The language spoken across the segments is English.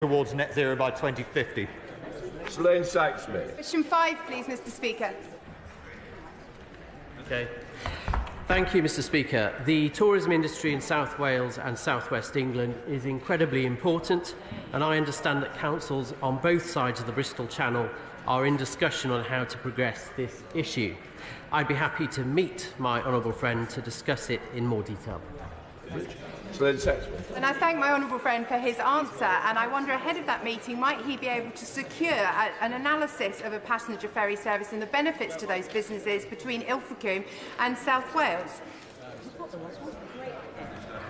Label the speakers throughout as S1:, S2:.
S1: towards net zero by 2050.
S2: Slane Saxby.
S3: Question 5, please, Mr. Speaker.
S4: Okay. Thank you, Mr. Speaker. The tourism industry in South Wales and South West England is incredibly important, and I understand that councils on both sides of the Bristol Channel are in discussion on how to progress this issue. I'd be happy to meet my honourable friend to discuss it in more detail.
S3: And I thank my honourable friend for his answer, and I wonder, ahead of that meeting, might he be able to secure an analysis of a passenger ferry service and the benefits to those businesses between Ilfracombe and South Wales?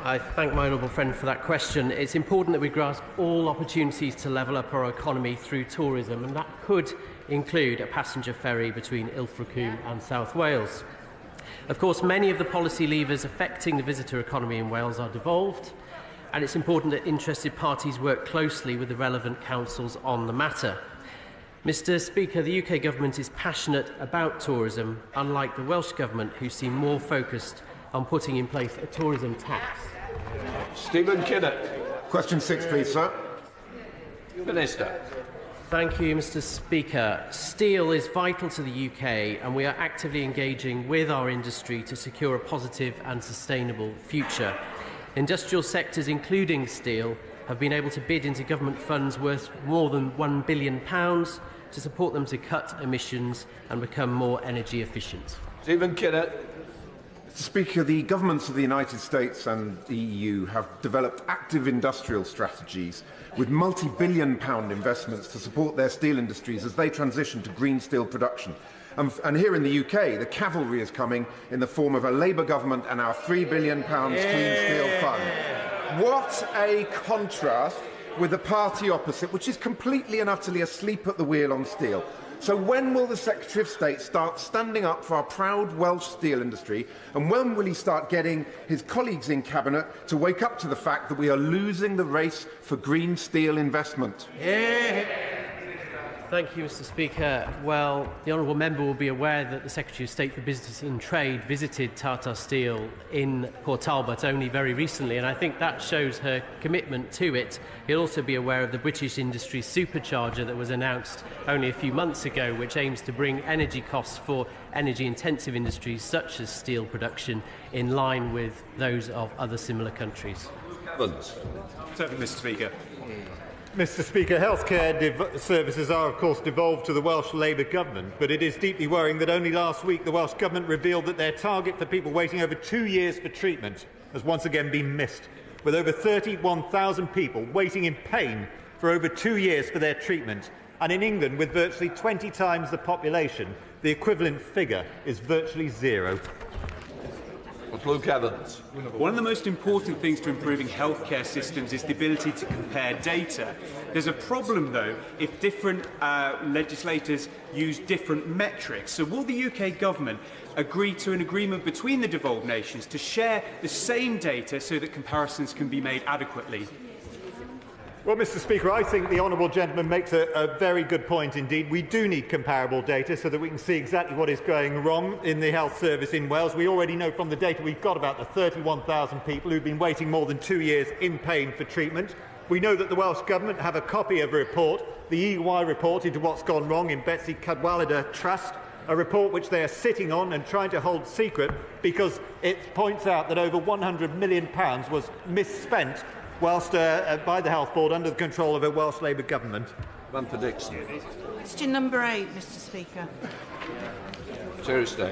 S4: I thank my honourable friend for that question. It's important that we grasp all opportunities to level up our economy through tourism, and that could include a passenger ferry between Ilfracombe and South Wales. Of course, many of the policy levers affecting the visitor economy in Wales are devolved, and it's important that interested parties work closely with the relevant councils on the matter. Mr. Speaker, the UK Government is passionate about tourism, unlike the Welsh Government, who seem more focused on putting in place a tourism tax.
S2: Stephen Kinnock.
S5: Question 6, please, sir.
S2: Minister.
S4: Thank you, Mr. Speaker. Steel is vital to the UK, and we are actively engaging with our industry to secure a positive and sustainable future. Industrial sectors, including steel, have been able to bid into government funds worth more than £1 billion to support them to cut emissions and become more energy efficient.
S2: Stephen Kinnock.
S5: Mr. Speaker, the governments of the United States and the EU have developed active industrial strategies with multi-billion-pound investments to support their steel industries as they transition to green steel production. And here in the UK, the cavalry is coming in the form of a Labour government and our £3 billion Clean Steel Fund. What a contrast with the party opposite, which is completely and utterly asleep at the wheel on steel. So when will the Secretary of State start standing up for our proud Welsh steel industry, and when will he start getting his colleagues in Cabinet to wake up to the fact that we are losing the race for green steel investment?
S4: Thank you, Mr. Speaker. Well, the honourable member will be aware that the Secretary of State for Business and Trade visited Tata Steel in Port Talbot only very recently, and I think that shows her commitment to it. He'll also be aware of the British industry supercharger that was announced only a few months ago, which aims to bring energy costs for energy-intensive industries such as steel production in line with those of other similar countries.
S1: Certainly, Mr. Speaker. Mr. Speaker, healthcare services are, of course, devolved to the Welsh Labour Government, but it is deeply worrying that only last week the Welsh Government revealed that their target for people waiting over 2 years for treatment has once again been missed, with over 31,000 people waiting in pain for over 2 years for their treatment. And in England, with virtually 20 times the population, the equivalent figure is virtually zero.
S2: Luke Evans.
S6: One of the most important things to improving healthcare systems is the ability to compare data. There's a problem, though, if different legislators use different metrics. So will the UK government agree to an agreement between the devolved nations to share the same data so that comparisons can be made adequately?
S1: Well, Mr. Speaker, I think the honourable gentleman makes a very good point indeed. We do need comparable data so that we can see exactly what is going wrong in the health service in Wales. We already know from the data we've got about the 31,000 people who've been waiting more than 2 years in pain for treatment. We know that the Welsh Government have a copy of a report, the EY report into what's gone wrong in Betsy Cadwaladr Trust, a report which they are sitting on and trying to hold secret because it points out that over £100 million was misspent whilst by the Health Board under the control of a Welsh Labour Government.
S2: Van Dixon.
S7: Question number 8, Mr. Speaker.
S2: Seriously.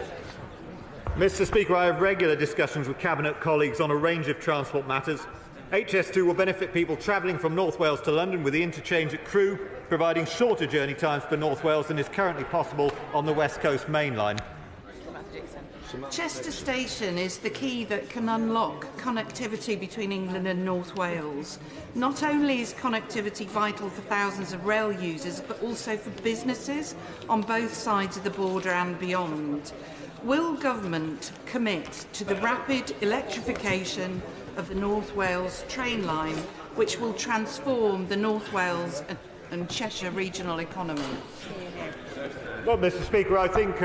S1: Mr. Speaker, I have regular discussions with Cabinet colleagues on a range of transport matters. HS2 will benefit people travelling from North Wales to London with the interchange at Crewe, providing shorter journey times for North Wales than is currently possible on the West Coast Main Line.
S7: Chester Station is the key that can unlock connectivity between England and North Wales. Not only is connectivity vital for thousands of rail users, but also for businesses on both sides of the border and beyond. Will government commit to the rapid electrification of the North Wales train line, which will transform the North Wales and Cheshire regional economy?
S1: Well, Mr. Speaker, I think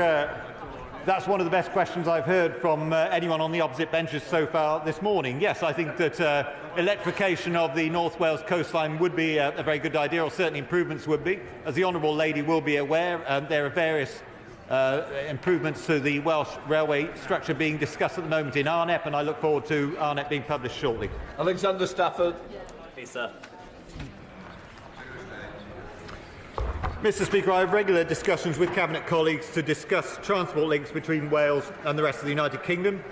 S1: That's one of the best questions I've heard from anyone on the opposite benches so far this morning. Yes, I think that electrification of the North Wales coastline would be a very good idea, or certainly improvements would be. As the Honourable Lady will be aware, there are various improvements to the Welsh railway structure being discussed at the moment in ARNEP, and I look forward to ARNEP being published shortly.
S2: Alexander Stafford.
S8: Please, sir.
S1: Mr Speaker, I have regular discussions with Cabinet colleagues to discuss transport links between Wales and the rest of the United Kingdom.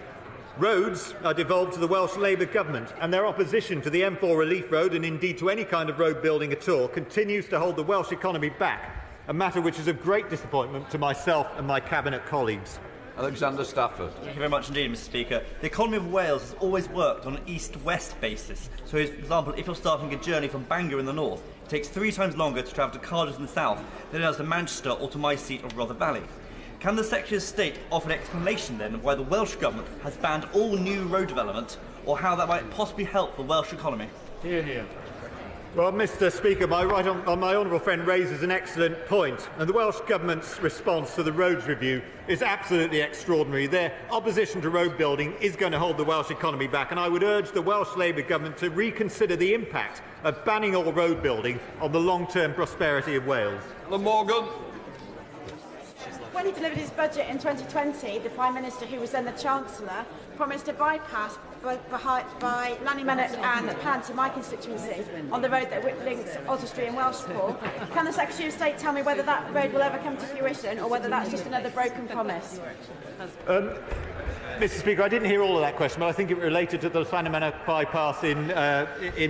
S1: Roads are devolved to the Welsh Labour Government, and their opposition to the M4 Relief Road, and indeed to any kind of road building at all, continues to hold the Welsh economy back, a matter which is of great disappointment to myself and my Cabinet colleagues.
S2: Alexander Stafford.
S8: Thank you very much indeed, Mr Speaker. The economy of Wales has always worked on an east-west basis. So, for example, if you're starting a journey from Bangor in the north, it takes 3 times longer to travel to Cardiff in the south than it does to Manchester or to my seat of Rother Valley. Can the Secretary of State offer an explanation then of why the Welsh Government has banned all new road development, or how that might possibly help the Welsh economy?
S6: Hear, hear.
S1: Well, Mr Speaker, my honourable friend raises an excellent point, and the Welsh Government's response to the roads review is absolutely extraordinary. Their opposition to road building is going to hold the Welsh economy back, and I would urge the Welsh Labour Government to reconsider the impact of banning all road building on the long-term prosperity of Wales.
S2: Morgan.
S9: When he delivered his budget in 2020, the Prime Minister, who was then the Chancellor, promised a bypass by Lannymennock and Pant in my constituency on the road that links Oswestry and Welshpool. Can the Secretary of State tell me whether that road will ever come to fruition, or whether that's just another broken promise?
S1: Mr Speaker, I didn't hear all of that question, but I think it related to the Lannymennock bypass in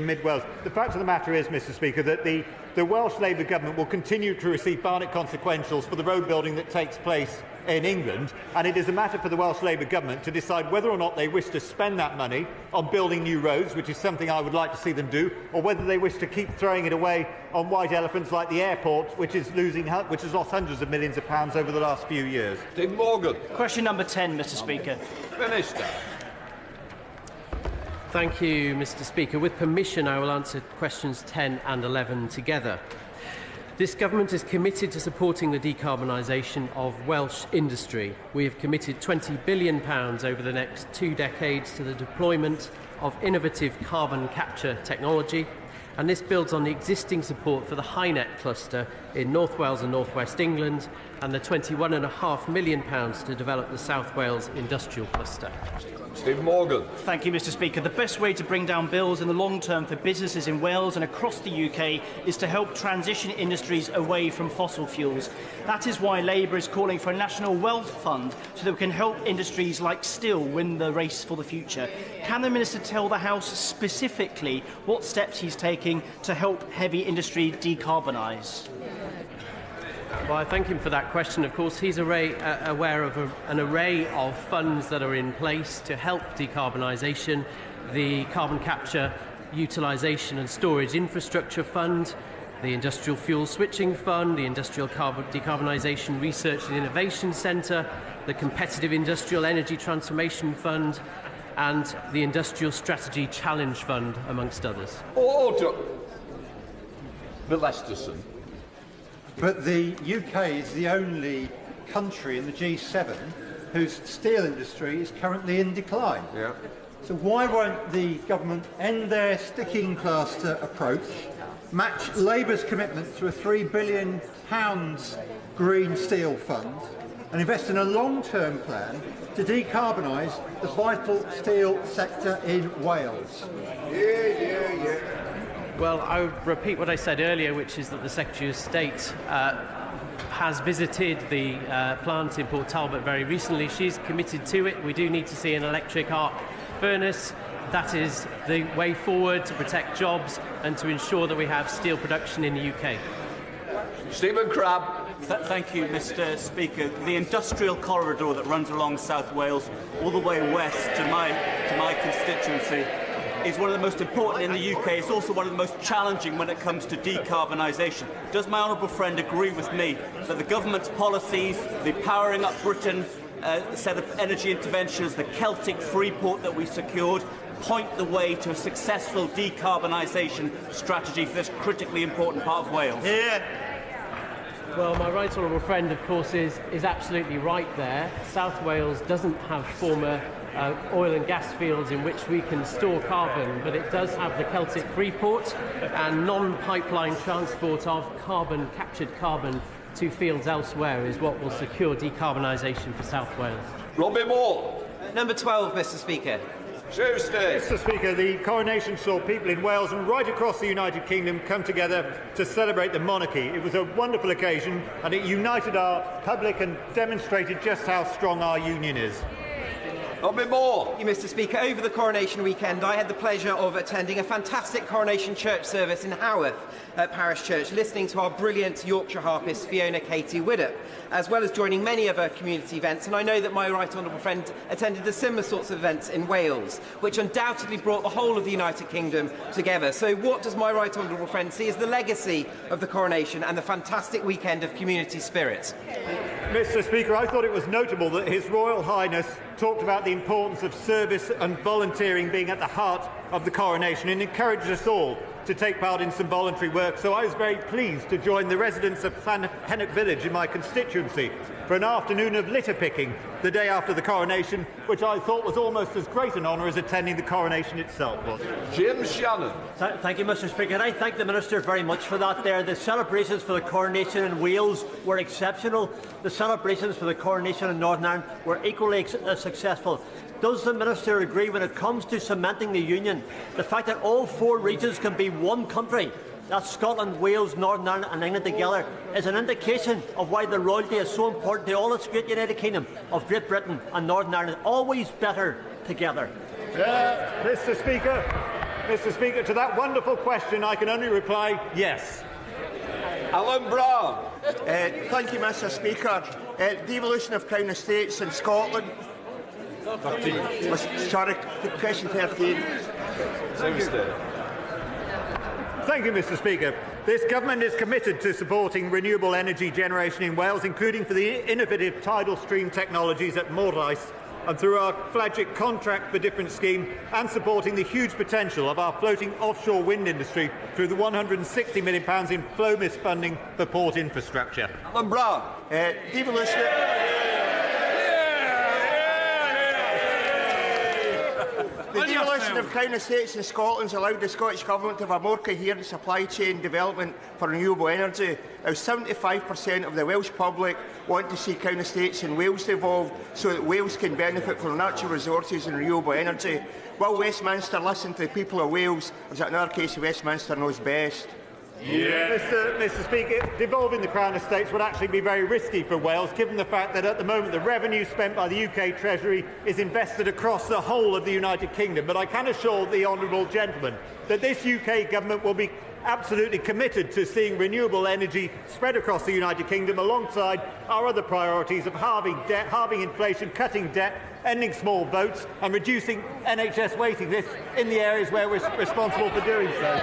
S1: mid-Wales. The fact of the matter is, Mr Speaker, that the Welsh Labour Government will continue to receive Barnett consequentials for the road building that takes place in England, and it is a matter for the Welsh Labour Government to decide whether or not they wish to spend that money on building new roads, which is something I would like to see them do, or whether they wish to keep throwing it away on white elephants like the airport, which has lost hundreds of millions of pounds over the last few years.
S2: Dick Morgan.
S10: Question number 10, Mr Speaker.
S2: Minister.
S4: Thank you, Mr Speaker. With permission, I will answer questions 10 and 11 together. This government is committed to supporting the decarbonisation of Welsh industry. We have committed £20 billion over the next 2 decades to the deployment of innovative carbon capture technology, and this builds on the existing support for the HyNet cluster in North Wales and North West England, and the £21.5 million to develop the South Wales industrial cluster.
S2: Steve Morgan.
S10: Thank you, Mr Speaker. The best way to bring down bills in the long term for businesses in Wales and across the UK is to help transition industries away from fossil fuels. That is why Labour is calling for a national wealth fund so that we can help industries like steel win the race for the future. Can the Minister tell the House specifically what steps he's taking to help heavy industry decarbonise?
S4: Well, I thank him for that question. Of course, he's aware of an array of funds that are in place to help decarbonisation. The Carbon Capture, Utilisation and Storage Infrastructure Fund, the Industrial Fuel Switching Fund, the Industrial Decarbonisation Research and Innovation Centre, the Competitive Industrial Energy Transformation Fund, and the Industrial Strategy Challenge Fund, amongst others.
S2: Order. Bill Esterson.
S11: But the UK is the only country in the G7 whose steel industry is currently in decline.
S2: Yeah.
S11: So why won't the government end their sticking plaster approach, match Labour's commitment to a £3 billion green steel fund, and invest in a long-term plan to decarbonise the vital steel sector in Wales?
S2: Yeah.
S4: Well, I would repeat what I said earlier, which is that the Secretary of State has visited the plant in Port Talbot very recently. She's committed to it. We do need to see an electric arc furnace. That is the way forward to protect jobs and to ensure that we have steel production in the UK.
S2: Stephen Crabb.
S12: Thank you, Mr Speaker. The industrial corridor that runs along South Wales all the way west to my constituency is one of the most important in the UK. It's also one of the most challenging when it comes to decarbonisation. Does my honourable friend agree with me that the government's policies, the Powering Up Britain set of energy interventions, the Celtic Freeport that we secured, point the way to a successful decarbonisation strategy for this critically important part of Wales?
S10: Yeah.
S4: Well, my right honourable friend, of course, is absolutely right there. South Wales doesn't have former oil and gas fields in which we can store carbon, but it does have the Celtic Freeport, and non-pipeline transport of carbon, captured carbon, to fields elsewhere is what will secure decarbonisation for South Wales.
S2: Robbie Moore.
S13: Number 12, Mr Speaker.
S1: Mr Speaker, the coronation saw people in Wales and right across the United Kingdom come together to celebrate the monarchy. It was a wonderful occasion and it united our public and demonstrated just how strong our union is.
S13: Thank you, Mr Speaker. Over the coronation weekend, I had the pleasure of attending a fantastic coronation church service in Haworth Parish Church, listening to our brilliant Yorkshire harpist Fiona Katie Widdop, as well as joining many other community events. And I know that my right honourable friend attended the similar sorts of events in Wales, which undoubtedly brought the whole of the United Kingdom together. So what does my right honourable friend see as the legacy of the coronation and the fantastic weekend of community spirit?
S1: Mr Speaker, I thought it was notable that His Royal Highness talked about the importance of service and volunteering being at the heart of the coronation and encouraged us all to take part in some voluntary work. So I was very pleased to join the residents of Llanhennock Village in my constituency for an afternoon of litter picking the day after the coronation, which I thought was almost as great an honour as attending the coronation itself was.
S2: Jim Shannon.
S14: Thank you, Mr Speaker. And I thank the Minister very much for that there. The celebrations for the coronation in Wales were exceptional. The celebrations for the coronation in Northern Ireland were equally successful. Does the Minister agree when it comes to cementing the Union, the fact that all 4 regions can be one country, that's Scotland, Wales, Northern Ireland and England together, is an indication of why the royalty is so important to all its great United Kingdom of Great Britain and Northern Ireland, always better together?
S1: Mr Speaker, to that wonderful question I can only reply yes.
S2: Alan Brown.
S15: Thank you, Mr Speaker. Devolution of Crown Estates in Scotland.
S2: 13.
S15: Sorry, question 13.
S1: Thank you, Mr Speaker. This government is committed to supporting renewable energy generation in Wales, including for the innovative tidal stream technologies at Morlais and through our flagship Contract for Difference scheme, and supporting the huge potential of our floating offshore wind industry through the £160 million in FLOMIS funding for port infrastructure.
S2: Alan Brown.
S15: Devolution. The devolution of Crown Estates in Scotland has allowed the Scottish Government to have a more coherent supply chain development for renewable energy. Now, 75% of the Welsh public want to see Crown Estates in Wales devolved so that Wales can benefit from natural resources and renewable energy. Will Westminster listen to the people of Wales, or is it in our case Westminster knows best?
S1: Yeah. Mr Speaker, devolving the Crown Estates would actually be very risky for Wales, given the fact that at the moment the revenue spent by the UK Treasury is invested across the whole of the United Kingdom. But I can assure the honourable gentleman that this UK government will be absolutely committed to seeing renewable energy spread across the United Kingdom alongside our other priorities of halving debt, halving inflation, cutting debt, ending small votes and reducing NHS waiting lists in the areas where we're responsible for doing so.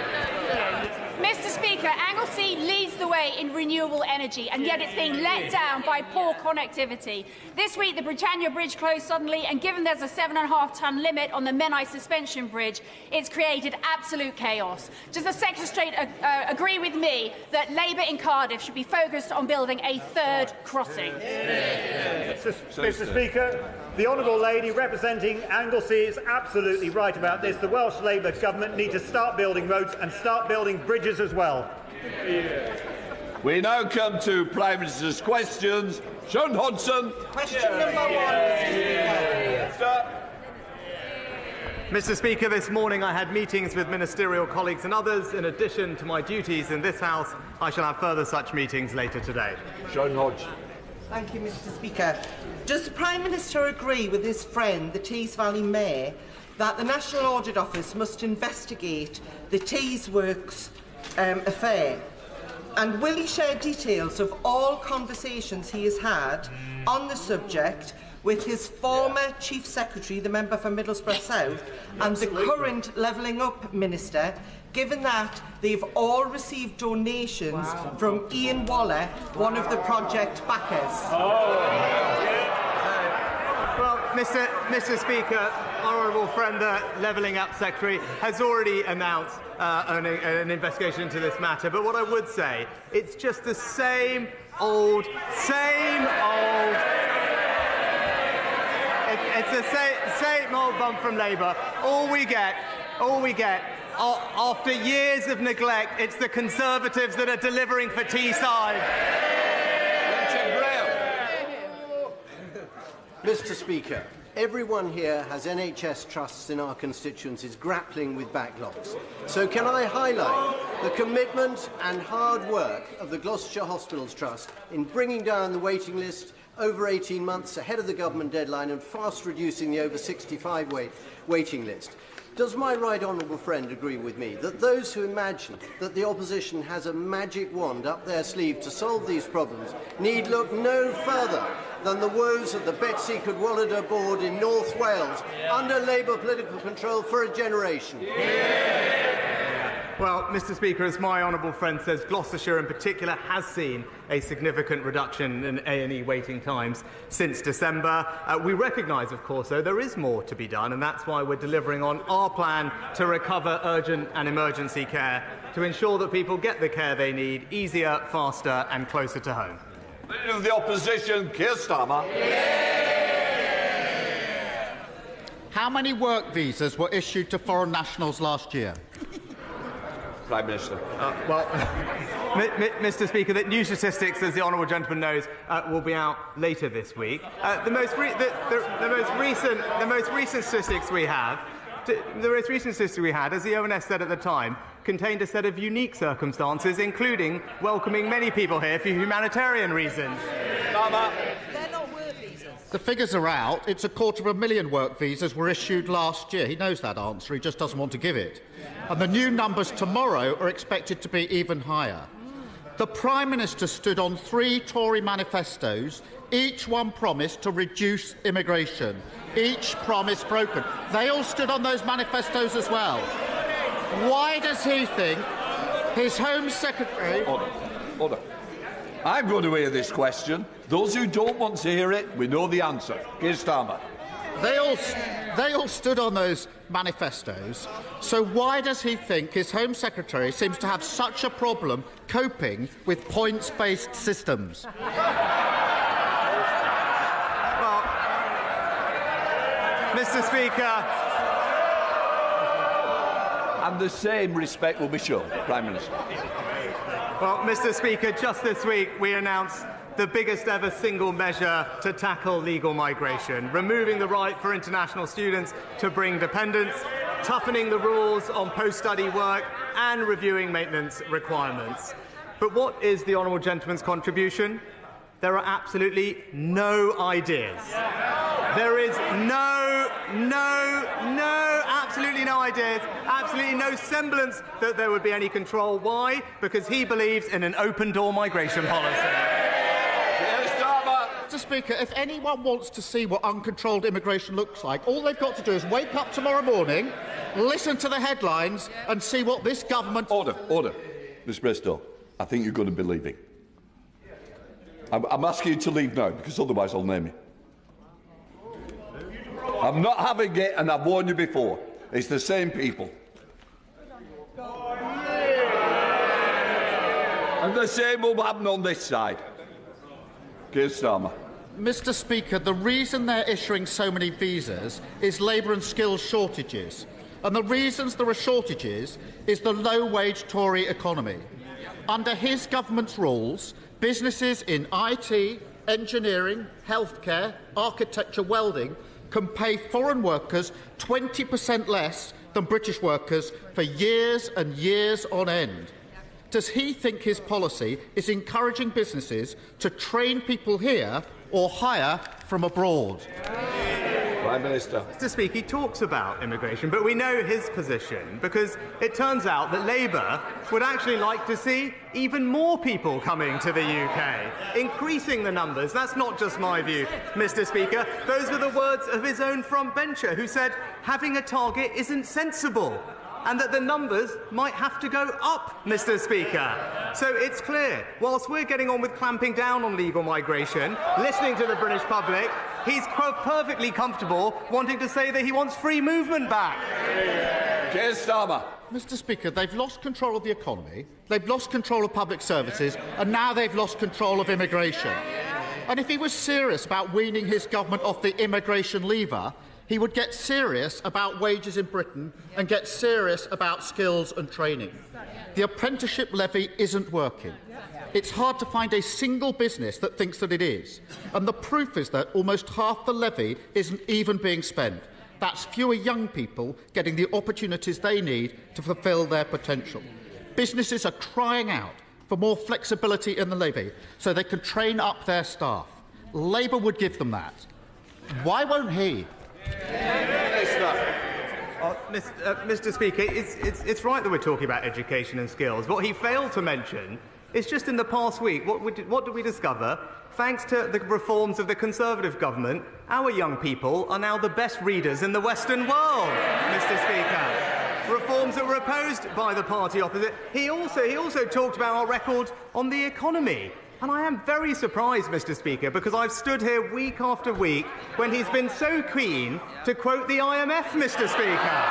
S16: Mr Speaker, Anglesey leads the way in renewable energy, and yet it's being let down by poor connectivity. This week, the Britannia Bridge closed suddenly, and given there's a 7.5-tonne limit on the Menai Suspension Bridge, it's created absolute chaos. Does the Secretary agree with me that Labour in Cardiff should be focused on building a third crossing?
S1: Mr Speaker, the honourable lady representing Anglesey is absolutely right about this. The Welsh Labour government need to start building roads and start building bridges as well.
S2: We now come to Prime Minister's questions. Sean Hodgson.
S13: Question number 1.
S17: Mr Speaker, this morning I had meetings with ministerial colleagues and others. In addition to my duties in this House, I shall have further such meetings later today.
S2: Sean Hodgson.
S13: Thank you, Mr Speaker. Does the Prime Minister agree with his friend, the Tees Valley Mayor, that the National Audit Office must investigate the Tees Works affair? And will he share details of all conversations he has had on the subject with his former Chief Secretary, the member for Middlesbrough South, and the current Levelling Up Minister, given that they've all received donations from Ian Waller, one of the project backers?
S17: Well, Mr Speaker, honourable friend, the Levelling Up Secretary, has already announced an investigation into this matter. But what I would say, it's just the same old. It's the same old bump from Labour. All we get. After years of neglect, it's the Conservatives that are delivering for Teesside.
S18: Mr. Speaker, everyone here has NHS trusts in our constituencies grappling with backlogs. So can I highlight the commitment and hard work of the Gloucestershire Hospitals Trust in bringing down the waiting list over 18 months ahead of the government deadline and fast reducing the over 65 waiting list? Does my right honourable friend agree with me that those who imagine that the opposition has a magic wand up their sleeve to solve these problems need look no further than the woes of the Betsy Cadwallader board in North Wales under Labour political control for a generation?
S17: Well, Mr. Speaker, as my honourable friend says, Gloucestershire in particular has seen a significant reduction in A&E waiting times since December. We recognise, of course, though, there is more to be done, and that's why we're delivering on our plan to recover urgent and emergency care to ensure that people get the care they need easier, faster and closer to home.
S2: Leader of the Opposition, Keir Starmer.
S19: How many work visas were issued to foreign nationals last year?
S2: Prime Minister.
S17: Mr. Speaker, the new statistics, as the honourable gentleman knows, will be out later this week. The most recent statistics we had, as the ONS said at the time, contained a set of unique circumstances, including welcoming many people here for humanitarian reasons.
S19: They're not work visas. The figures are out. It's 250,000 work visas were issued last year. He knows that answer. He just doesn't want to give it. And the new numbers tomorrow are expected to be even higher. The Prime Minister stood on 3 Tory manifestos, each one promised to reduce immigration. Each promise broken. They all stood on those manifestos as well. Why does he think his Home Secretary...
S2: Order. I'm going to hear this question. Those who don't want to hear it, we know the answer. Keir Starmer.
S19: They all stood on those manifestos, so why does he think his Home Secretary seems to have such a problem coping with points-based systems?
S17: Well, Mr. Speaker...
S2: And the same respect will be shown, Prime Minister.
S17: Well, Mr. Speaker, just this week we announced the biggest ever single measure to tackle legal migration, removing the right for international students to bring dependents, toughening the rules on post-study work and reviewing maintenance requirements. But what is the honourable gentleman's contribution? There are absolutely no ideas. There is absolutely no ideas, absolutely no semblance that there would be any control. Why? Because he believes in an open-door migration policy.
S19: Mr. Speaker, if anyone wants to see what uncontrolled immigration looks like, all they've got to do is wake up tomorrow morning, listen to the headlines and see what this government...
S2: Order. Mr. Bristow, I think you're going to be leaving. I'm asking you to leave now, because otherwise I'll name you. I'm not having it, and I've warned you before. It's the same people. And the same will happen on this side. Keir Starmer.
S19: Mr. Speaker, the reason they're issuing so many visas is labour and skills shortages. And the reasons there are shortages is the low-wage Tory economy. Under his government's rules, businesses in IT, engineering, healthcare, architecture, welding can pay foreign workers 20% less than British workers for years and years on end. Does he think his policy is encouraging businesses to train people here or hire from abroad?
S2: Prime Minister.
S17: Mr. Speaker, he talks about immigration, but we know his position because it turns out that Labour would actually like to see even more people coming to the UK, increasing the numbers. That's not just my view, Mr. Speaker. Those were the words of his own frontbencher who said having a target isn't sensible and that the numbers might have to go up, Mr. Speaker. So it's clear, whilst we're getting on with clamping down on legal migration, listening to the British public, he's perfectly comfortable wanting to say that he wants free movement back.
S2: Keir Starmer.
S19: Mr. Speaker, they've lost control of the economy, they've lost control of public services, and now they've lost control of immigration. And if he was serious about weaning his government off the immigration lever, he would get serious about wages in Britain and get serious about skills and training. The apprenticeship levy isn't working. It's hard to find a single business that thinks that it is. And the proof is that almost half the levy isn't even being spent. That's fewer young people getting the opportunities they need to fulfil their potential. Businesses are crying out for more flexibility in the levy so they can train up their staff. Labour would give them that. Why won't he?
S17: Mr. Speaker, it's right that we're talking about education and skills. What he failed to mention is just in the past week, what did we discover? Thanks to the reforms of the Conservative government, our young people are now the best readers in the Western world, Mr. Speaker. Reforms that were opposed by the party opposite. He also talked about our record on the economy. And I am very surprised, Mr. Speaker, because I've stood here week after week when he's been so keen to quote the IMF, Mr. Speaker.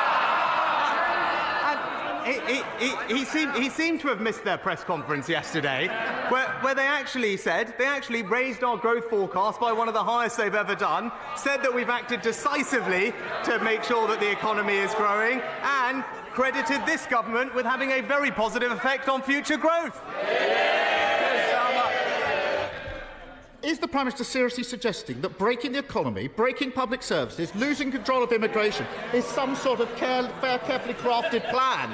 S17: He seemed to have missed their press conference yesterday, where they actually raised our growth forecast by one of the highest they've ever done, said that we've acted decisively to make sure that the economy is growing, and credited this government with having a very positive effect on future growth.
S19: Is the Prime Minister seriously suggesting that breaking the economy, breaking public services, losing control of immigration is some sort of carefully crafted plan?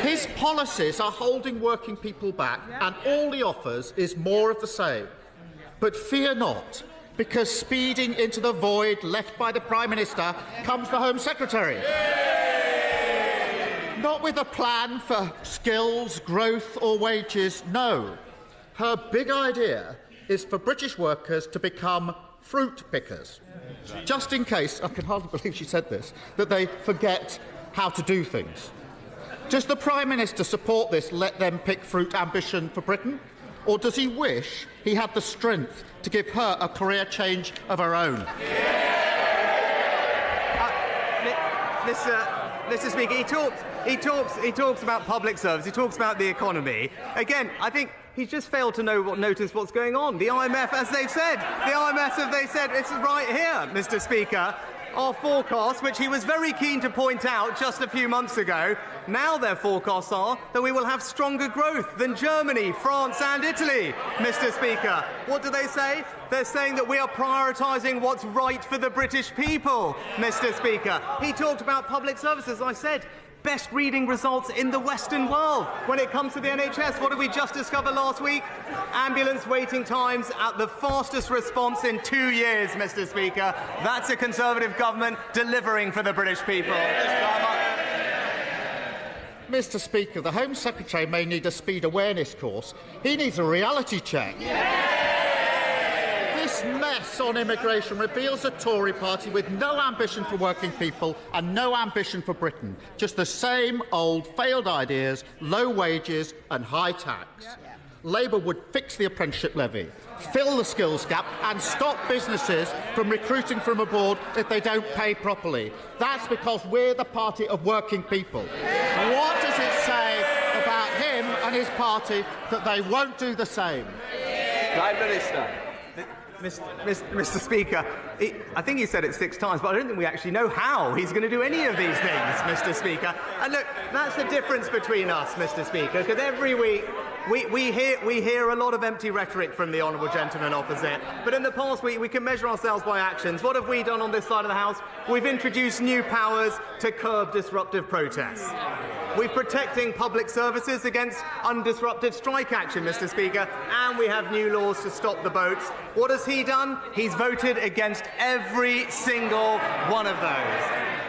S19: His policies are holding working people back, and all he offers is more of the same. But fear not, because speeding into the void left by the Prime Minister comes the Home Secretary. Not with a plan for skills, growth or wages, no. Her big idea is for British workers to become fruit pickers. Just in case, I can hardly believe she said this, that they forget how to do things. Does the Prime Minister support this let them pick fruit ambition for Britain? Or does he wish he had the strength to give her a career change of her own?
S17: Mr. Speaker, he talks about public service, he talks about the economy. Again, I think he's just failed to notice what's going on. The IMF, as they've said, it's right here, Mr. Speaker. Our forecasts, which he was very keen to point out just a few months ago, now their forecasts are that we will have stronger growth than Germany, France and Italy, Mr. Speaker. What do they say? They're saying that we are prioritising what's right for the British people, Mr. Speaker. He talked about public services, I said. Best reading results in the Western world. When it comes to the NHS, what did we just discover last week? Ambulance waiting times at the fastest response in 2 years, Mr. Speaker. That's a Conservative government delivering for the British people.
S19: Mr. Speaker, the Home Secretary may need a speed awareness course. He needs a reality check. This mess on immigration reveals a Tory party with no ambition for working people and no ambition for Britain. Just the same old failed ideas, low wages and high tax. Labour would fix the apprenticeship levy, fill the skills gap and stop businesses from recruiting from abroad if they don't pay properly. That's because we're the party of working people. What does it say about him and his party that they won't do the same?
S2: Prime Minister.
S17: Mr. Speaker, I think he said it 6 times, but I don't think we actually know how he's going to do any of these things, Mr. Speaker. And look, that's the difference between us, Mr. Speaker, because every week we hear a lot of empty rhetoric from the honourable gentleman opposite. But in the past week, we can measure ourselves by actions. What have we done on this side of the House? We've introduced new powers to curb disruptive protests. We're protecting public services against undisruptive strike action, Mr. Speaker, and we have new laws to stop the boats. What has he done? He's voted against every single one of those.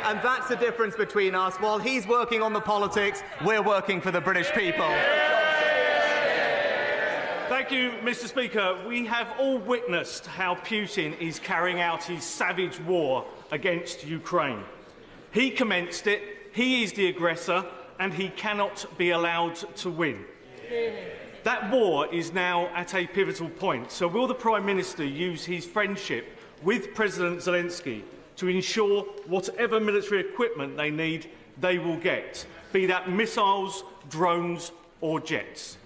S17: And that's the difference between us. While he's working on the politics, we're working for the British people.
S20: Thank you, Mr. Speaker. We have all witnessed how Putin is carrying out his savage war against Ukraine. He commenced it, he is the aggressor, and he cannot be allowed to win. That war is now at a pivotal point. So will the Prime Minister use his friendship with President Zelensky to ensure whatever military equipment they need, they will get, be that missiles, drones or jets.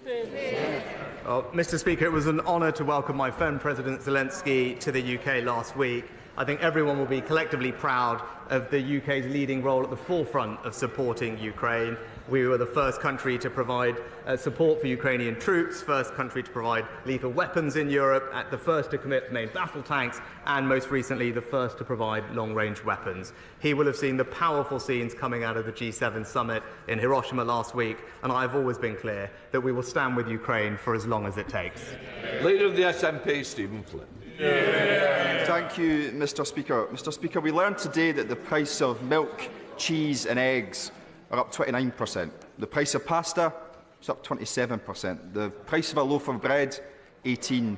S17: Well, Mr. Speaker, it was an honour to welcome my friend President Zelensky to the UK last week. I think everyone will be collectively proud of the UK's leading role at the forefront of supporting Ukraine. We were the first country to provide support for Ukrainian troops, first country to provide lethal weapons in Europe, the first to commit main battle tanks, and most recently the first to provide long-range weapons. He will have seen the powerful scenes coming out of the G7 summit in Hiroshima last week, and I have always been clear that we will stand with Ukraine for as long as it takes.
S2: Leader of the SNP, Stephen Flynn.
S21: Thank you, Mr. Speaker. Mr. Speaker, we learned today that the price of milk, cheese and eggs are up 29%. The price of pasta is up 27%. The price of a loaf of bread, 18%.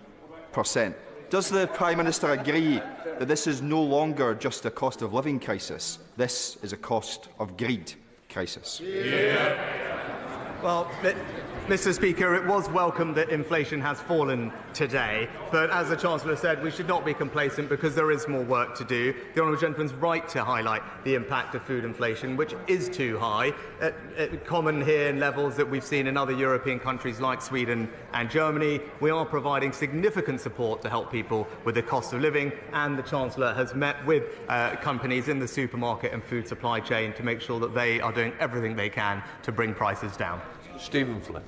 S21: Does the Prime Minister agree that this is no longer just a cost of living crisis? This is a cost of greed crisis.
S17: Well, Mr. Speaker, it was welcome that inflation has fallen today, but as the Chancellor said, we should not be complacent because there is more work to do. The Honourable Gentleman's right to highlight the impact of food inflation, which is too high, common here in levels that we've seen in other European countries like Sweden and Germany. We are providing significant support to help people with the cost of living, and the Chancellor has met with companies in the supermarket and food supply chain to make sure that they are doing everything they can to bring prices down.
S2: Stephen Flynn.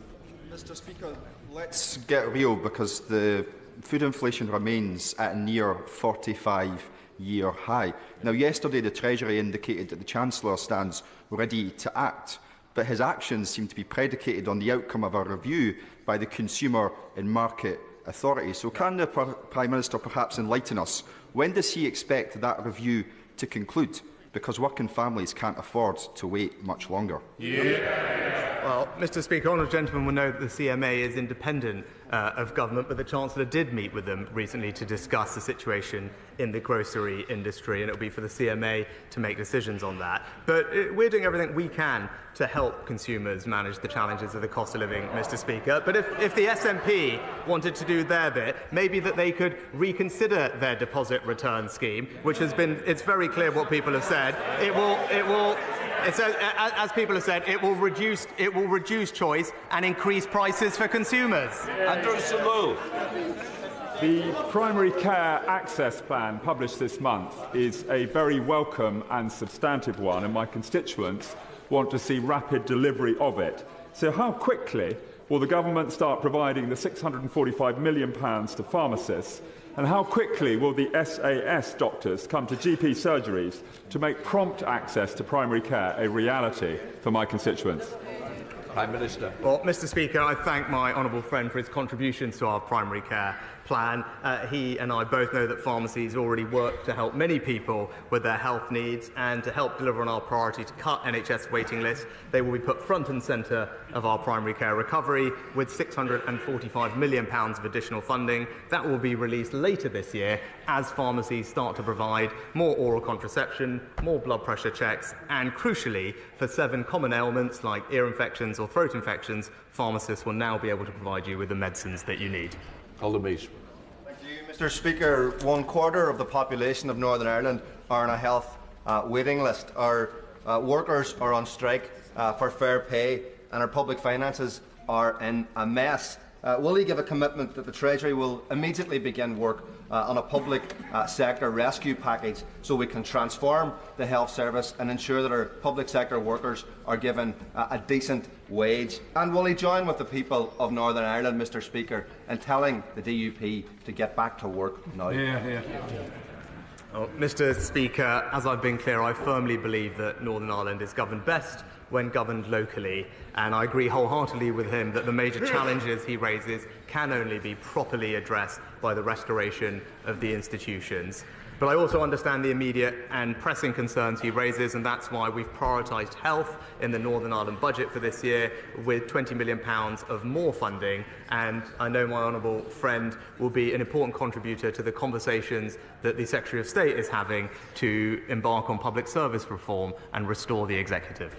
S21: Mr. Speaker, let's get real, because the food inflation remains at a near 45-year high. Now, yesterday the Treasury indicated that the Chancellor stands ready to act, but his actions seem to be predicated on the outcome of a review by the Consumer and Market Authority. So can the Prime Minister perhaps enlighten us? When does he expect that review to conclude? Because working families can't afford to wait much longer.
S17: Well, Mr. Speaker, honourable gentlemen will know that the CMA is independent of government, but the Chancellor did meet with them recently to discuss the situation in the grocery industry, and it will be for the CMA to make decisions on that. But we're doing everything we can to help consumers manage the challenges of the cost of living, Mr. Speaker. But if the SNP wanted to do their bit, maybe that they could reconsider their deposit return scheme, which has been, it's very clear what people have said. It says, as people have said, it will reduce choice and increase prices for consumers.
S2: Andrew Salou.
S22: The Primary Care Access Plan published this month is a very welcome and substantive one, and my constituents want to see rapid delivery of it. So how quickly will the government start providing the £645 million to pharmacists? And how quickly will the SAS doctors come to GP surgeries to make prompt access to primary care a reality for my constituents?
S2: Prime Minister.
S17: Well, Mr. Speaker, I thank my honourable friend for his contributions to our primary care plan. He and I both know that pharmacies already work to help many people with their health needs, and to help deliver on our priority to cut NHS waiting lists. They will be put front and centre of our primary care recovery with £645 million of additional funding. That will be released later this year as pharmacies start to provide more oral contraception, more blood pressure checks, and crucially, for 7 common ailments like ear infections or throat infections, pharmacists will now be able to provide you with the medicines that you need.
S2: Thank
S23: you, Mr. Speaker. 1/4 of the population of Northern Ireland are on a health waiting list. Our workers are on strike for fair pay, and our public finances are in a mess. Will he give a commitment that the Treasury will immediately begin work on a public sector rescue package so we can transform the health service and ensure that our public sector workers are given a decent wage? And will he join with the people of Northern Ireland, Mr. Speaker, in telling the DUP to get back to work now?
S17: Well, Mr. Speaker, as I've been clear, I firmly believe that Northern Ireland is governed best when governed locally, and I agree wholeheartedly with him that the major challenges he raises can only be properly addressed by the restoration of the institutions. But I also understand the immediate and pressing concerns he raises, and that's why we've prioritised health in the Northern Ireland budget for this year with £20 million of more funding. And I know my honourable friend will be an important contributor to the conversations that the Secretary of State is having to embark on public service reform and restore the executive.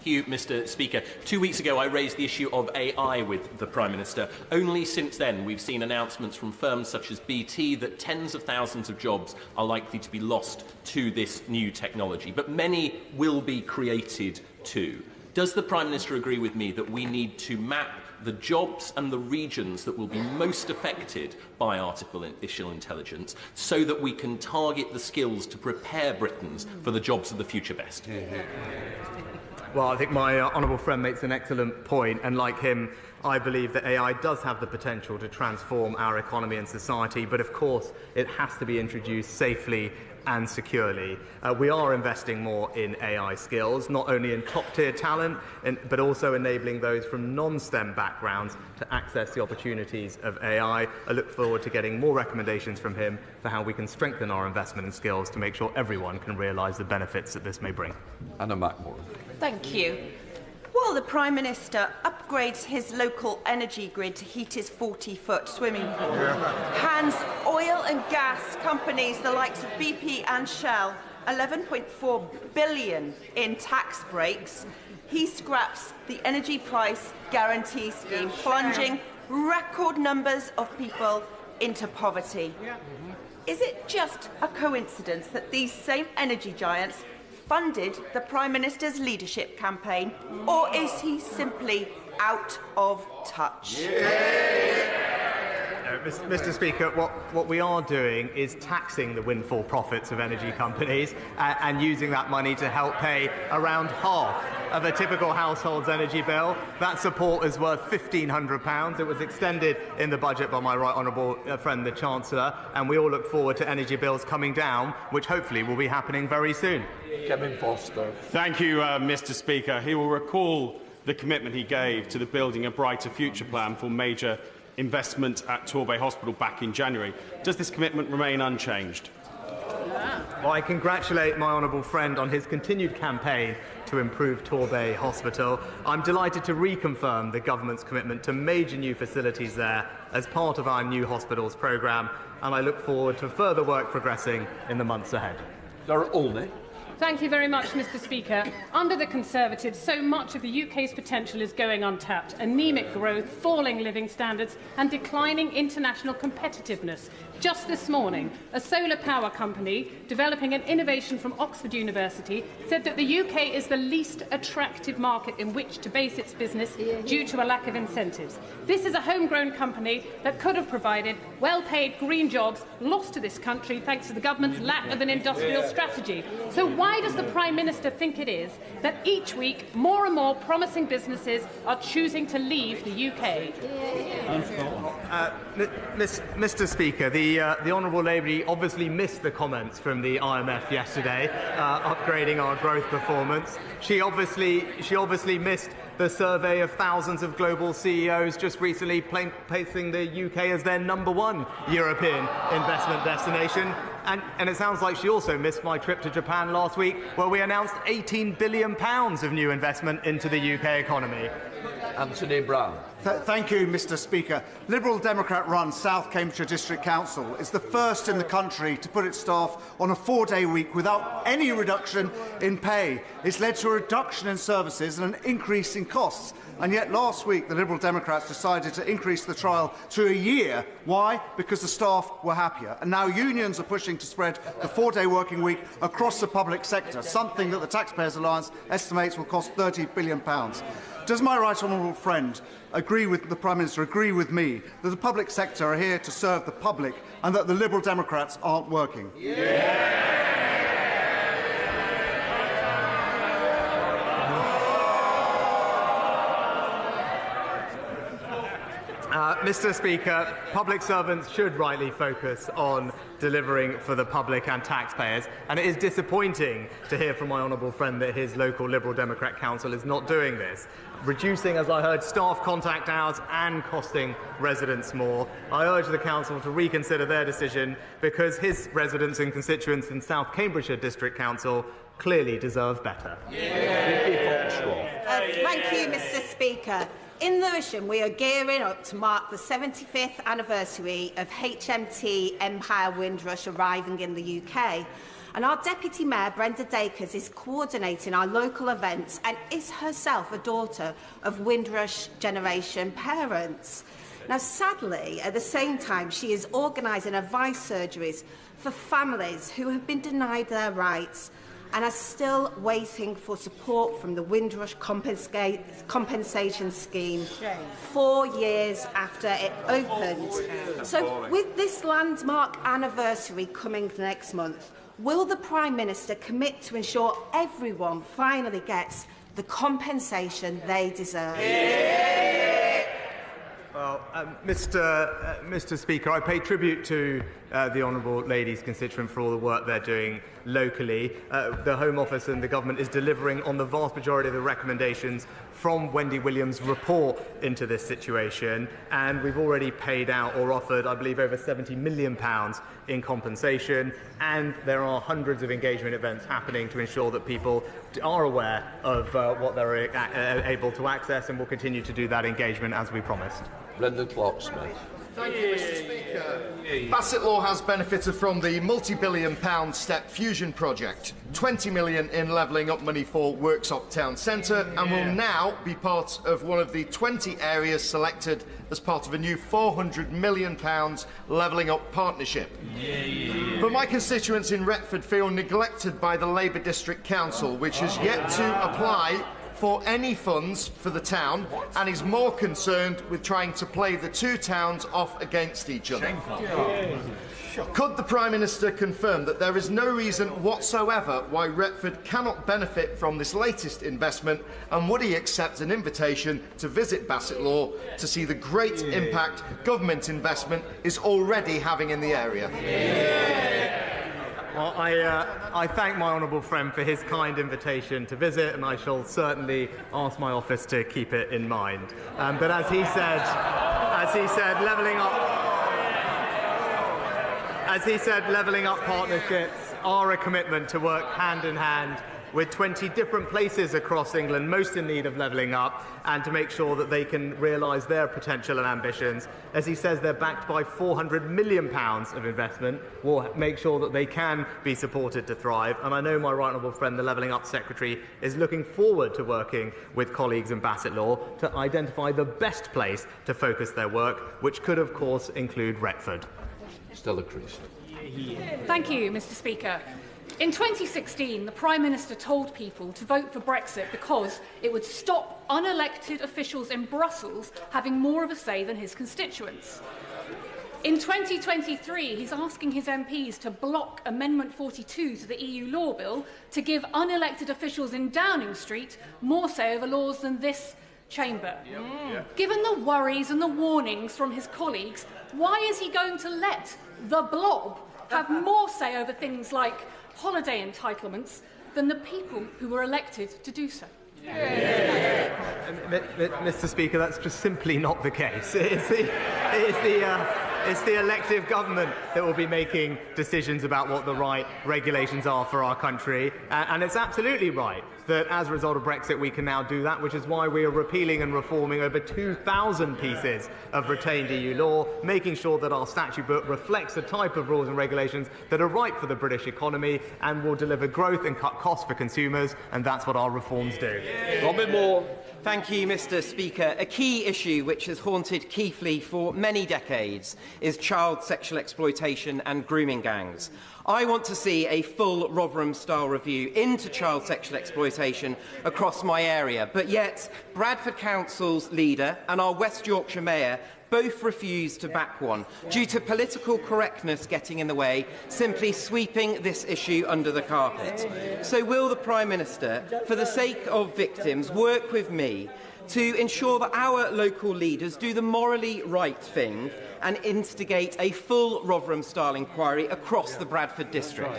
S3: Hugh, Mr. Speaker. 2 weeks ago, I raised the issue of AI with the Prime Minister. Only since then, we've seen announcements from firms such as BT that tens of thousands of jobs are likely to be lost to this new technology. But many will be created too. Does the Prime Minister agree with me that we need to map the jobs and the regions that will be most affected by artificial intelligence so that we can target the skills to prepare Britons for the jobs of the future best?
S17: Well, I think my honourable friend makes an excellent point, and like him, I believe that AI does have the potential to transform our economy and society, but of course it has to be introduced safely and securely. We are investing more in AI skills, not only in top-tier talent, but also enabling those from non-STEM backgrounds to access the opportunities of AI. I look forward to getting more recommendations from him for how we can strengthen our investment in skills to make sure everyone can realise the benefits that this may bring.
S2: Anna Mackmore.
S5: Thank you. While the Prime Minister upgrades his local energy grid to heat his 40-foot swimming pool, hands oil and gas companies the likes of BP and Shell £11.4 billion in tax breaks, he scraps the energy price guarantee scheme, plunging record numbers of people into poverty. Is it just a coincidence that these same energy giants funded the Prime Minister's leadership campaign, or is he simply out of touch?
S17: Mr. Speaker, what we are doing is taxing the windfall profits of energy companies and using that money to help pay around half of a typical household's energy bill. That support is worth £1,500. It was extended in the budget by my right honourable friend, the Chancellor, and we all look forward to energy bills coming down, which hopefully will be happening very soon.
S2: Kevin Foster.
S6: Thank you, Mr. Speaker. He will recall the commitment he gave to the Building a Brighter Future plan for major investment at Torbay Hospital back in January. Does this commitment remain unchanged?
S17: Well, I congratulate my honourable friend on his continued campaign to improve Torbay Hospital. I'm delighted to reconfirm the government's commitment to major new facilities there as part of our new hospitals programme, and I look forward to further work progressing in the months ahead.
S2: Laura Olney.
S7: Thank you very much, Mr. Speaker. Under the Conservatives, so much of the UK's potential is going untapped. Anaemic growth, falling living standards and declining international competitiveness. Just this morning, a solar power company developing an innovation from Oxford University said that the UK is the least attractive market in which to base its business due to a lack of incentives. This is a homegrown company that could have provided well-paid green jobs lost to this country thanks to the government's lack of an industrial strategy. So why does the Prime Minister think it is that each week more and more promising businesses are choosing to leave the UK?
S17: Mr. Speaker, the Honourable Lady obviously missed the comments from the IMF yesterday, upgrading our growth performance. She obviously missed the survey of thousands of global CEOs just recently placing the UK as their #1 European investment destination. And it sounds like she also missed my trip to Japan last week, where we announced £18 billion of new investment into the UK economy.
S2: Anthony Brown.
S24: Thank you, Mr. Speaker. Liberal Democrat-run South Cambridgeshire District Council is the first in the country to put its staff on a 4-day week without any reduction in pay. It's led to a reduction in services and an increase in costs. And yet last week the Liberal Democrats decided to increase the trial to a year. Why? Because the staff were happier. And now unions are pushing to spread the 4-day working week across the public sector, something that the Taxpayers Alliance estimates will cost £30 billion. Does my right honourable friend agree with the Prime Minister, agree with me, that the public sector are here to serve the public and that the Liberal Democrats aren't working?
S17: Mr. Speaker, public servants should rightly focus on delivering for the public and taxpayers, and it is disappointing to hear from my honourable friend that his local Liberal Democrat council is not doing this, reducing, as I heard, staff contact hours and costing residents more. I urge the council to reconsider their decision because his residents and constituents in South Cambridgeshire District Council clearly deserve better.
S5: Thank you, Mr. Speaker. In Lewisham, we are gearing up to mark the 75th anniversary of HMT Empire Windrush arriving in the UK.
S8: And our Deputy Mayor, Brenda Dacres, is coordinating our local events and is herself a daughter of Windrush generation parents. Now, sadly, at the same time, she is organising advice surgeries for families who have been denied their rights and are still waiting for support from the Windrush compensation scheme 4 years after it opened. So, with this landmark anniversary coming next month, will the Prime Minister commit to ensure everyone finally gets the compensation they deserve?
S17: Well, Mr. Speaker, I pay tribute to the honourable lady's constituent for all the work they're doing locally. The Home Office and the government is delivering on the vast majority of the recommendations from Wendy Williams' report into this situation, and we've already paid out or offered, I believe, over £70 million in compensation, and there are hundreds of engagement events happening to ensure that people are aware of what they're able to access, and will continue to do that engagement as we promised.
S2: Brendan Clark-Smith.
S9: Thank you, Mr. Speaker. Bassetlaw has benefited from the multi-billion-pound Step Fusion project, 20 million in levelling up money for Worksop Town Centre, and will now be part of one of the 20 areas selected as part of a new £400 million levelling up partnership. But my constituents in Retford feel neglected by the Labour District Council, which has yet to apply for any funds for the town and is more concerned with trying to play the two towns off against each other. Could the Prime Minister confirm that there is no reason whatsoever why Retford cannot benefit from this latest investment, and would he accept an invitation to visit Bassetlaw to see the great impact government investment is already having in the area?
S17: Well, I thank my honourable friend for his kind invitation to visit, and I shall certainly ask my office to keep it in mind. But as he said, levelling up partnerships are a commitment to work hand in hand with 20 different places across England, most in need of levelling up, and to make sure that they can realise their potential and ambitions. As he says, they're backed by £400 million of investment. We'll make sure that they can be supported to thrive. And I know my right honourable friend, the Levelling Up Secretary, is looking forward to working with colleagues in Bassetlaw to identify the best place to focus their work, which could, of course, include Retford.
S2: Stella Creasy.
S7: Thank you, Mr. Speaker. In 2016, the Prime Minister told people to vote for Brexit because it would stop unelected officials in Brussels having more of a say than his constituents. In 2023, he's asking his MPs to block Amendment 42 to the EU law bill to give unelected officials in Downing Street more say over laws than this chamber. Given the worries and the warnings from his colleagues, why is he going to let the blob have more say over things like holiday entitlements than the people who were elected to do so?
S17: Mr. Speaker, that's just simply not the case. It's the elective government that will be making decisions about what the right regulations are for our country. And it's absolutely right that as a result of Brexit we can now do that, which is why we are repealing and reforming over 2,000 pieces of retained EU law, making sure that our statute book reflects the type of rules and regulations that are right for the British economy and will deliver growth and cut costs for consumers, and that's what our reforms do.
S2: Robin Moore.
S11: Thank you, Mr. Speaker. A key issue which has haunted Keighley for many decades is child sexual exploitation and grooming gangs. I want to see a full Rotherham-style review into child sexual exploitation across my area, but yet Bradford Council's leader and our West Yorkshire Mayor both refused to back one, due to political correctness getting in the way, simply sweeping this issue under the carpet. So will the Prime Minister, for the sake of victims, work with me to ensure that our local leaders do the morally right thing and instigate a full Rotherham-style inquiry across the Bradford district?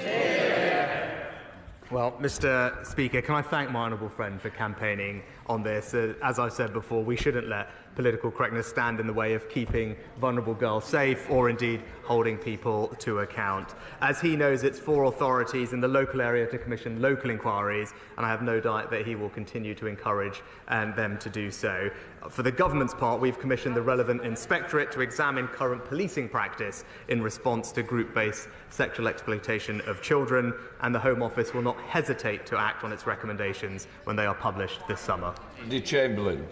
S17: Well, Mr. Speaker, can I thank my honourable friend for campaigning on this? As I've said before, we shouldn't let political correctness stand in the way of keeping vulnerable girls safe or indeed holding people to account. As he knows, it's for authorities in the local area to commission local inquiries, and I have no doubt that he will continue to encourage them to do so. For the government's part, we've commissioned the relevant inspectorate to examine current policing practice in response to group-based sexual exploitation of children, and the Home Office will not hesitate to act on its recommendations when they are published this summer.
S2: The Chamberlain.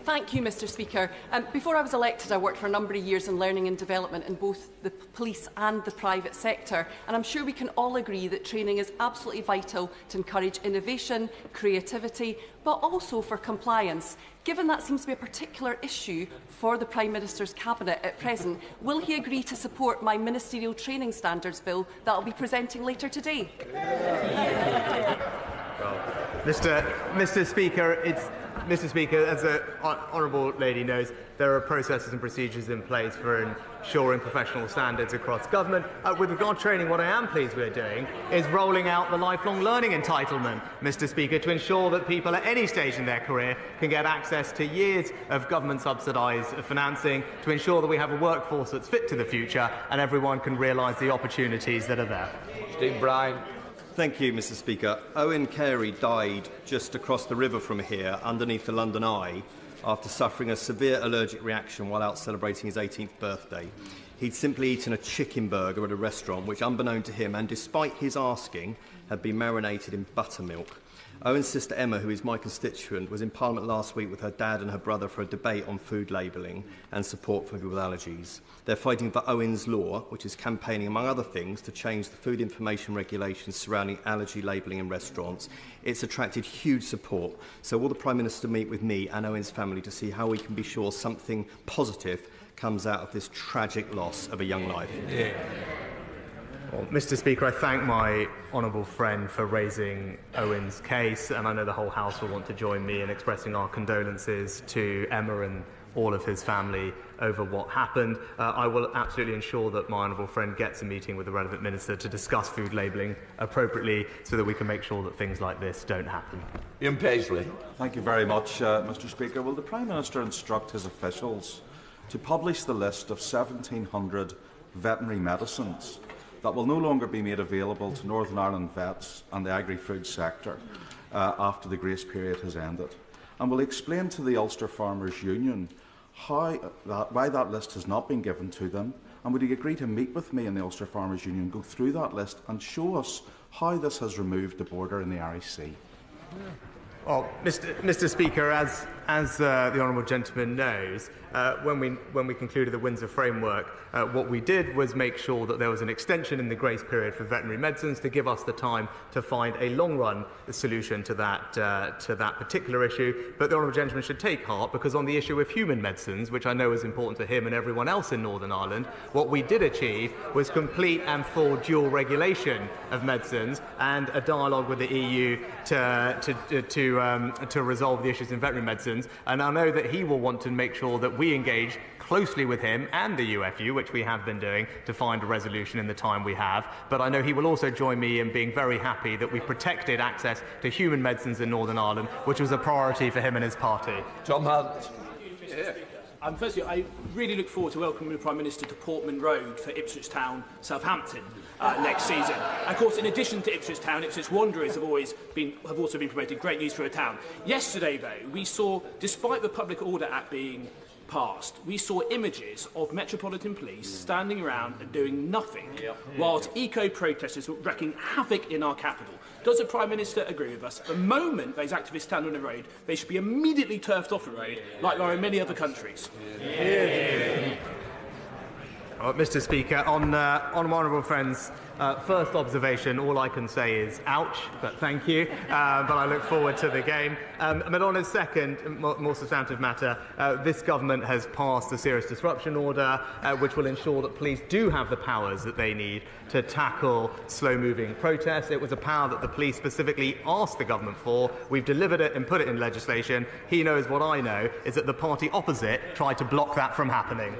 S4: Thank you, Mr Speaker. Before I was elected, I worked for a number of years in learning and development in both the police and the private sector, and I'm sure we can all agree that training is absolutely vital to encourage innovation, creativity, but also for compliance. Given that seems to be a particular issue for the Prime Minister's Cabinet at present, will he agree to support my ministerial training standards bill that I'll be presenting later today?
S17: Well, Mr Speaker, as the honourable lady knows, there are processes and procedures in place for ensuring professional standards across government. With regard to training, what I am pleased we're doing is rolling out the lifelong learning entitlement, Mr Speaker, to ensure that people at any stage in their career can get access to years of government subsidised financing, to ensure that we have a workforce that's fit to the future and everyone can realise the opportunities that are there.
S2: Steve Bryan.
S10: Thank you, Mr Speaker. Owen Carey died just across the river from here, underneath the London Eye, after suffering a severe allergic reaction while out celebrating his 18th birthday. He'd simply eaten a chicken burger at a restaurant, which, unbeknown to him, and despite his asking, had been marinated in buttermilk. Owen's sister Emma, who is my constituent, was in Parliament last week with her dad and her brother for a debate on food labelling and support for people with allergies. They're fighting for Owen's Law, which is campaigning, among other things, to change the food information regulations surrounding allergy labelling in restaurants. It's attracted huge support, so will the Prime Minister meet with me and Owen's family to see how we can be sure something positive comes out of this tragic loss of a young life?
S17: Yeah. Well, Mr Speaker, I thank my honourable friend for raising Owen's case, and I know the whole House will want to join me in expressing our condolences to Emma and all of his family over what happened. I will absolutely ensure that my honourable friend gets a meeting with the relevant minister to discuss food labelling appropriately so that we can make sure that things like this don't happen.
S2: Ian Paisley.
S12: Thank you very much, Mr Speaker. Will the Prime Minister instruct his officials to publish the list of 1,700 veterinary medicines that will no longer be made available to Northern Ireland vets and the agri-food sector after the grace period has ended? And will explain to the Ulster Farmers Union why that list has not been given to them? And would he agree to meet with me and the Ulster Farmers Union, go through that list and show us how this has removed the border in the Irish Sea?
S17: Well, Mr Speaker, as the honourable gentleman knows, when we concluded the Windsor framework, what we did was make sure that there was an extension in the grace period for veterinary medicines to give us the time to find a long-run solution to that particular issue. But the honourable gentleman should take heart, because on the issue of human medicines, which I know is important to him and everyone else in Northern Ireland, what we did achieve was complete and full dual regulation of medicines and a dialogue with the EU to resolve the issues in veterinary medicines. And I know that he will want to make sure that we engage closely with him and the UFU, which we have been doing, to find a resolution in the time we have. But I know he will also join me in being very happy that we protected access to human medicines in Northern Ireland, which was a priority for him and his party.
S2: Tom Hunt.
S14: Yeah. Firstly, I really look forward to welcoming the Prime Minister to Portman Road for Ipswich Town, Southampton next season. And of course, in addition to Ipswich Town, Ipswich Wanderers have also been promoted. Great news for a town. Yesterday, though, we saw, despite the Public Order Act being passed, we saw images of Metropolitan Police standing around and doing nothing, whilst eco-protesters were wreaking havoc in our capital. Does the Prime Minister agree with us? The moment those activists stand on the road, they should be immediately turfed off the road, like there are in many other countries.
S17: Mr Speaker, on my honourable friend's first observation, all I can say is ouch, but thank you. But I look forward to the game. But on his second, more substantive matter, this government has passed a serious disruption order, which will ensure that police do have the powers that they need to tackle slow-moving protests. It was a power that the police specifically asked the government for. We've delivered it and put it in legislation. He knows what I know, is that the party opposite tried to block that from happening.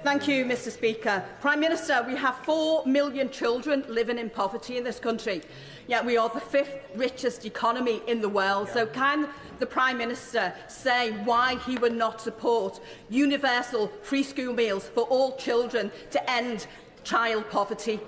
S1: Thank you, Mr Speaker. Prime Minister, we have 4 million children living in poverty in this country, yet we are the 5th richest economy in the world. So can the Prime Minister say why he would not support universal free school meals for all children to end child poverty?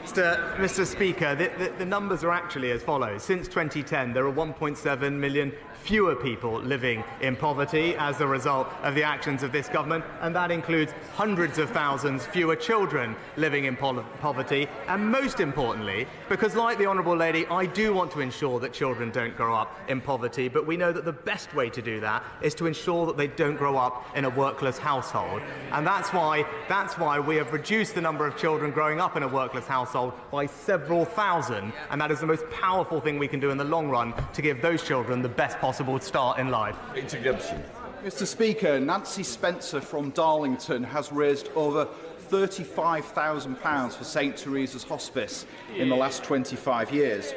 S17: Mr Speaker, the numbers are actually as follows. Since 2010, there are 1.7 million fewer people living in poverty as a result of the actions of this government, and that includes hundreds of thousands fewer children living in poverty. And most importantly, because like the Honourable Lady, I do want to ensure that children don't grow up in poverty, but we know that the best way to do that is to ensure that they don't grow up in a workless household. And that's why we have reduced the number of children growing up in a workless household by several thousand, and that is the most powerful thing we can do in the long run to give those children the best possible start in life.
S13: Mr Speaker, Nancy Spencer from Darlington has raised over £35,000 for St Teresa's Hospice in the last 25 years.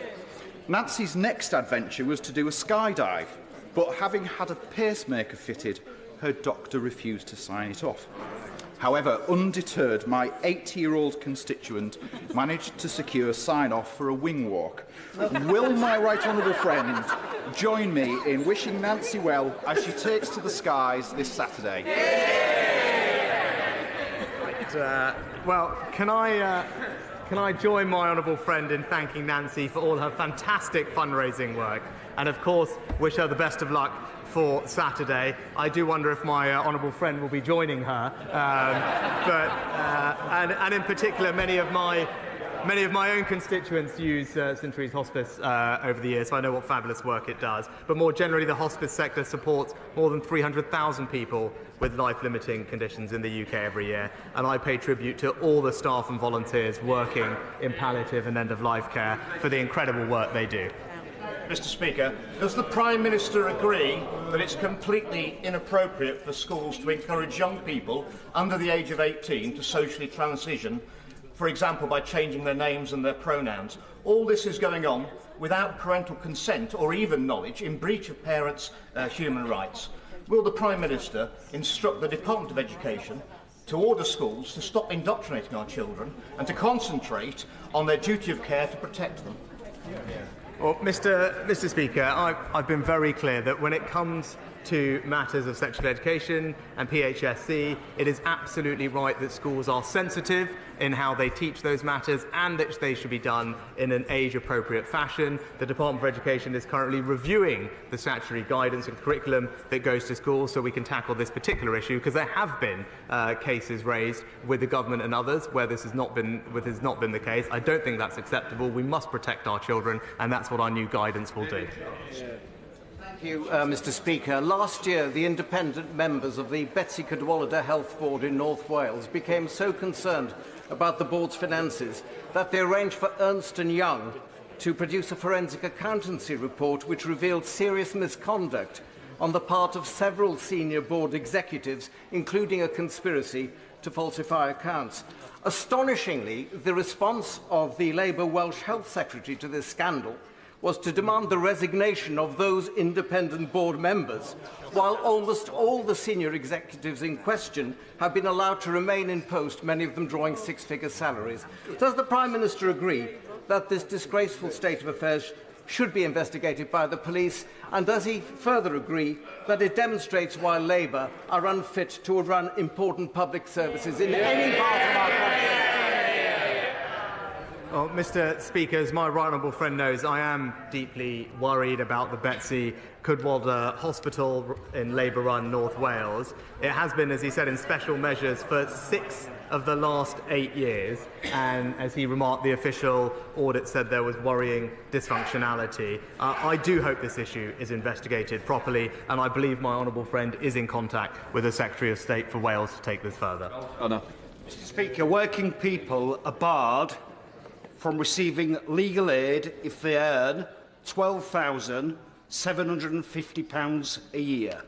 S13: Nancy's next adventure was to do a skydive, but having had a pacemaker fitted, her doctor refused to sign it off. However, undeterred, my 80-year-old constituent managed to secure sign-off for a wing walk. Will my right honourable friend join me in wishing Nancy well as she takes to the skies this Saturday?
S17: Well, can I join my honourable friend in thanking Nancy for all her fantastic fundraising work, and of course wish her the best of luck for Saturday. I do wonder if my honourable friend will be joining her, and in particular, many of my own constituents use St Teresa's Hospice over the years, so I know what fabulous work it does. But more generally, the hospice sector supports more than 300,000 people with life-limiting conditions in the UK every year, and I pay tribute to all the staff and volunteers working in palliative and end-of-life care for the incredible work they do.
S15: Mr Speaker, does the Prime Minister agree that it's completely inappropriate for schools to encourage young people under the age of 18 to socially transition, for example by changing their names and their pronouns? All this is going on without parental consent or even knowledge, in breach of parents' human rights. Will the Prime Minister instruct the Department of Education to order schools to stop indoctrinating our children and to concentrate on their duty of care to protect them?
S17: Well, Mr Speaker, I've been very clear that when it comes to matters of sexual education and PHSE, it is absolutely right that schools are sensitive in how they teach those matters and that they should be done in an age-appropriate fashion. The Department for Education is currently reviewing the statutory guidance and curriculum that goes to schools so we can tackle this particular issue, because there have been cases raised with the government and others where this has not been the case. I don't think that's acceptable. We must protect our children, and that's what our new guidance will do.
S18: Thank you, Mr Speaker. Last year, the independent members of the Betsy Cadwallader Health Board in North Wales became so concerned about the board's finances that they arranged for Ernst & Young to produce a forensic accountancy report which revealed serious misconduct on the part of several senior board executives, including a conspiracy to falsify accounts. Astonishingly, the response of the Labour Welsh Health Secretary to this scandal was to demand the resignation of those independent board members, while almost all the senior executives in question have been allowed to remain in post, many of them drawing six-figure salaries. Does the Prime Minister agree that this disgraceful state of affairs should be investigated by the police, and does he further agree that it demonstrates why Labour are unfit to run important public services in any part of our country?
S17: Well, Mr Speaker, as my right honourable friend knows, I am deeply worried about the Betsy Cadwallader Hospital in Labour-run North Wales. It has been, as he said, in special measures for 6 of the last 8 years, and as he remarked, the official audit said there was worrying dysfunctionality. I do hope this issue is investigated properly, and I believe my honourable friend is in contact with the Secretary of State for Wales to take this further.
S16: Mr Speaker, working people are barred from receiving legal aid if they earn £12,750 a year.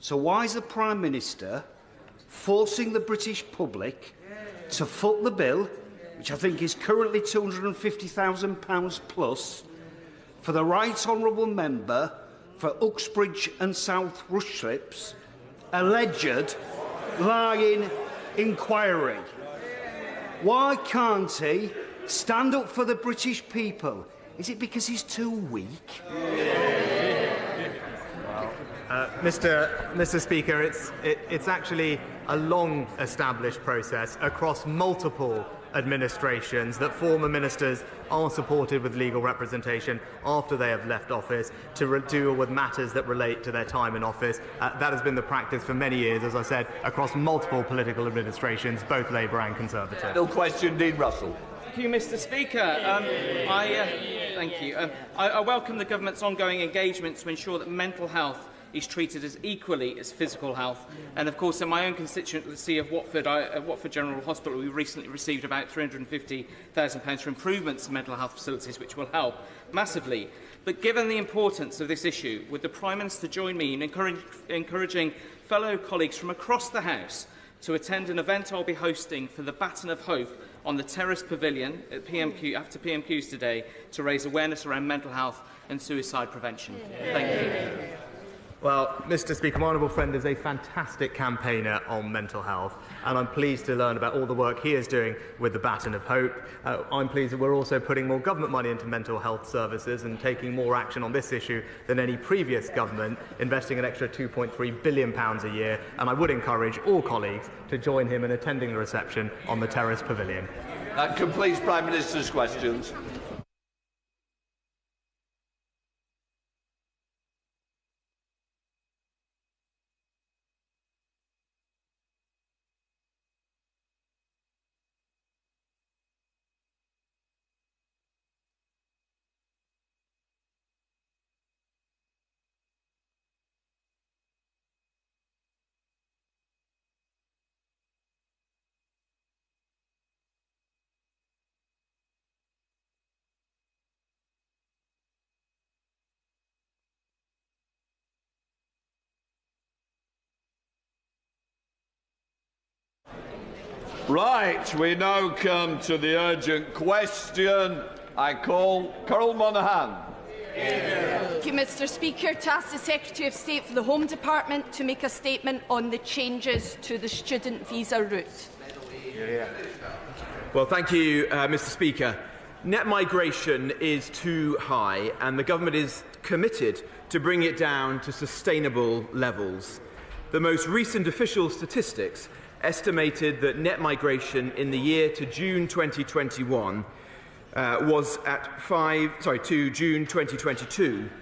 S16: So why is the Prime Minister forcing the British public to foot the bill, which I think is currently £250,000 plus, for the Right Honourable Member for Uxbridge and South Rushlips, alleged lying inquiry. Why can't he stand up for the British people? Is it because he's too weak?
S17: Mr. Speaker, it's actually a long-established process across multiple administrations that former ministers are supported with legal representation after they have left office to deal with matters that relate to their time in office. That has been the practice for many years, as I said, across multiple political administrations, both Labour and Conservative.
S2: No question, Dean Russell.
S19: Thank you, Mr. Speaker. I welcome the government's ongoing engagement to ensure that mental health is treated as equally as physical health. And of course, in my own constituency of Watford, Watford General Hospital, we recently received about £350,000 for improvements in mental health facilities, which will help massively. But given the importance of this issue, would the Prime Minister join me in encouraging fellow colleagues from across the House to attend an event I'll be hosting for the Baton of Hope on the Terrace Pavilion at after PMQs today to raise awareness around mental health and suicide prevention? Thank you.
S17: Well, Mr. Speaker, my honourable friend is a fantastic campaigner on mental health, and I'm pleased to learn about all the work he is doing with the Baton of Hope. I'm pleased that we're also putting more government money into mental health services and taking more action on this issue than any previous government, investing an extra £2.3 billion a year, and I would encourage all colleagues to join him in attending the reception on the Terrace Pavilion.
S2: That completes Prime Minister's questions. Right, we now come to the urgent question. I call Carol Monaghan.
S20: Thank you, Mr. Speaker. To ask the Secretary of State for the Home Department to make a statement on the changes to the student visa route.
S21: Well, thank you, Mr. Speaker. Net migration is too high, and the government is committed to bring it down to sustainable levels. The most recent official statistics estimated that net migration in the year to June 2021 was at to June 2022